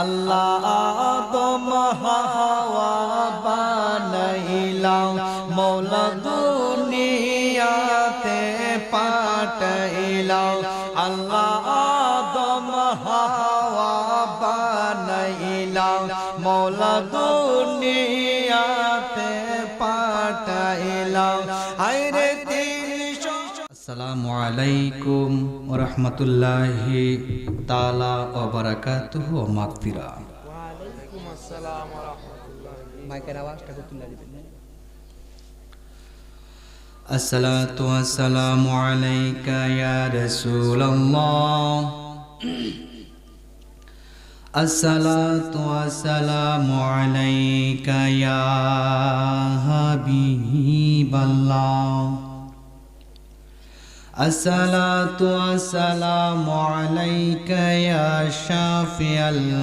আল্লাহ আদম হাওয়া বানাইলা মৌলা দুনিয়াতে পাঠাইলা আল্লাহ আদম হাওয়া বানাইলা মৌলা দুনিয়াতে পাঠাইলা আইরে আসসালামু আলাইকুম ওয়া রাহমাতুল্লাহি তাআলা ওয়া বারাকাতুহু ওয়া মাগফিরা। ওয়া আলাইকুম আসসালাম ওয়া রাহমাতুল্লাহি। মাইকের আওয়াজটা তুলে দিবেন। আসসালাতু ওয়াসসালামু আলাইকা ইয়া রাসূলুল্লাহ। আসসালাতু ওয়াসসালামু আলাইকা ইয়া হাবিবাল্লাহ। আসসালাতু ওয়াসসালামু আলাইকা ইয়া শাফিয়াল